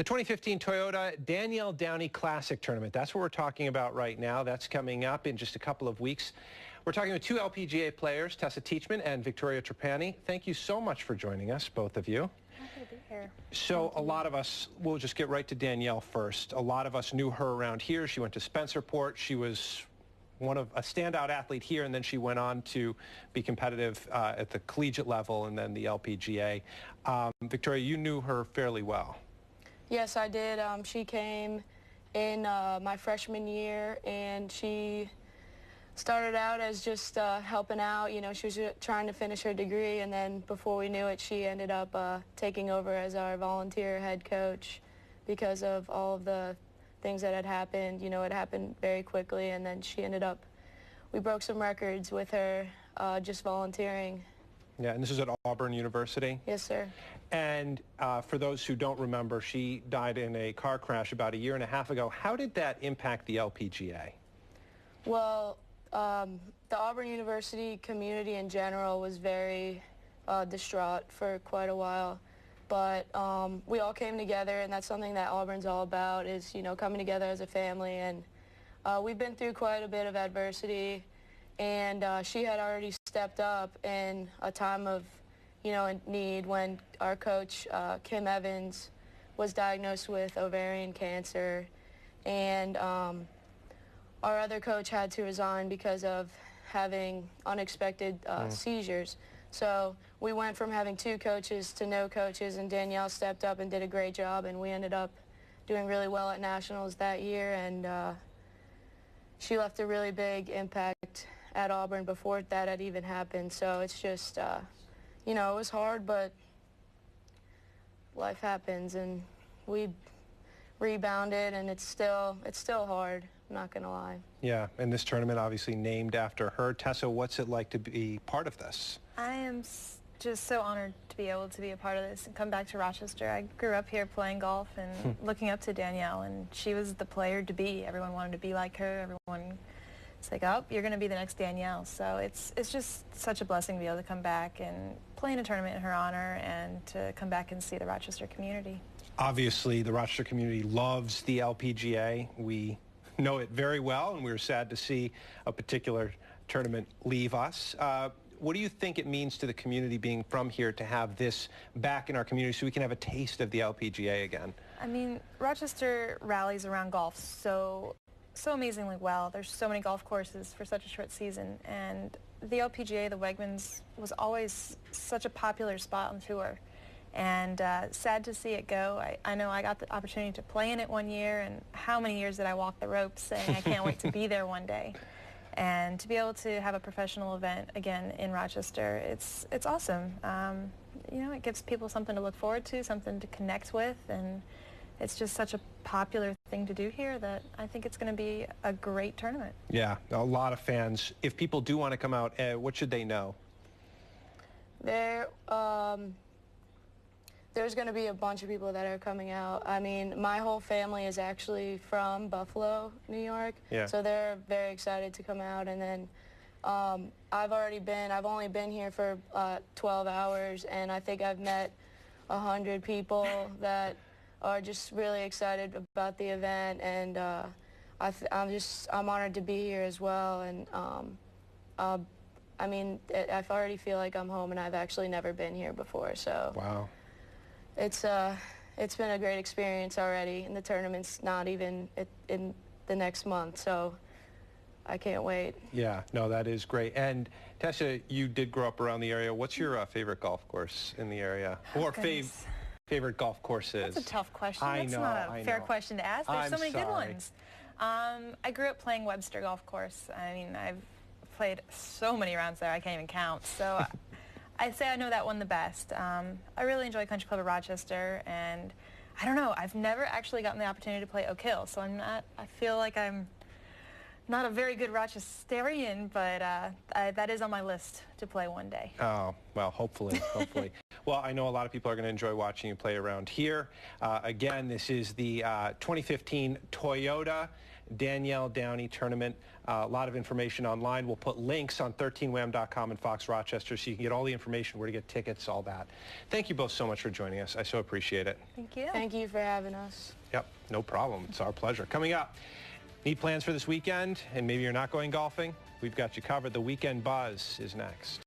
The 2015 Toyota Danielle Downey Classic Tournament. That's what we're talking about right now. That's coming up in just a couple of weeks. We're talking with two LPGA players, Tessa Teachman and Victoria Trapani. Thank you so much for joining us, both of you. Happy to be here. So a lot of us, we'll just get right to Danielle first. A lot of us knew her around here. She went to Spencerport. She was a standout athlete here, and then she went on to be competitive at the collegiate level and then the LPGA. Victoria, you knew her fairly well. Yes, I did. She came in my freshman year, and she started out as just helping out. You know, she was trying to finish her degree, and then before we knew it, she ended up taking over as our volunteer head coach because of all of the things that had happened. You know, it happened very quickly, and then she ended up, we broke some records with her just volunteering. Yeah, and this is at Auburn University? Yes, sir. And for those who don't remember, she died in a car crash about a year and a half ago. How did that impact the LPGA? Well, the Auburn University community in general was very distraught for quite a while. But we all came together, and that's something that Auburn's all about, is, you know, coming together as a family. And we've been through quite a bit of adversity, and she had already stepped up in a time of, you know, in need when our coach, Kim Evans, was diagnosed with ovarian cancer. And our other coach had to resign because of having unexpected seizures. So we went from having two coaches to no coaches, and Danielle stepped up and did a great job, and we ended up doing really well at Nationals that year, and she left a really big impact at Auburn before that had even happened. So it's just, you know, it was hard, but life happens, and we rebounded, and it's still hard. I'm not going to lie. Yeah, and this tournament obviously named after her. Tessa, what's it like to be part of this? I am just so honored to be able to be a part of this and come back to Rochester. I grew up here playing golf and looking up to Danielle, and she was the player to be. Everyone wanted to be like her. Everyone, it's like, oh, you're going to be the next Danielle. So it's just such a blessing to be able to come back and play in a tournament in her honor and to come back and see the Rochester community. Obviously, the Rochester community loves the LPGA. We know it very well, and we were sad to see a particular tournament leave us. What do you think it means to the community being from here to have this back in our community so we can have a taste of the LPGA again? I mean, Rochester rallies around golf so amazingly well. There's so many golf courses for such a short season, and the LPGA, the Wegmans, was always such a popular spot on tour. And sad to see it go. I know I got the opportunity to play in it one year, and how many years did I walk the ropes saying I can't wait to be there one day. And to be able to have a professional event again in Rochester, it's awesome. You know, it gives people something to look forward to, something to connect with, and it's just such a popular thing to do here that I think it's going to be a great tournament. Yeah, a lot of fans. If people do want to come out, what should they know? There's going to be a bunch of people that are coming out. I mean, my whole family is actually from Buffalo, New York, yeah. So they're very excited to come out. And then I've only been here for 12 hours, and I think I've met 100 people that are just really excited about the event, and I'm honored to be here as well. And I mean, I already feel like I'm home, and I've actually never been here before, so. Wow. It's been a great experience already, and the tournament's not even in the next month, so I can't wait. Yeah, no, that is great. And Tessa, you did grow up around the area. What's your favorite golf course in the area? Or favorite golf courses? That's a tough question. That's not a fair question to ask. There's so many good ones. I grew up playing Webster Golf Course. I mean, I've played so many rounds there, I can't even count. So I'd say I know that one the best. I really enjoy Country Club of Rochester, and I don't know, I've never actually gotten the opportunity to play Oak Hill, so I feel like I'm not a very good Rochesterian, but that is on my list to play one day. Oh, well, hopefully. Well, I know a lot of people are going to enjoy watching you play around here. Again, this is the 2015 Toyota Danielle Downey Tournament. A lot of information online. We'll put links on 13wham.com and Fox Rochester so you can get all the information, where to get tickets, all that. Thank you both so much for joining us. I so appreciate it. Thank you. Thank you for having us. Yep, no problem. It's our pleasure. Coming up, need plans for this weekend, and maybe you're not going golfing? We've got you covered. The Weekend Buzz is next.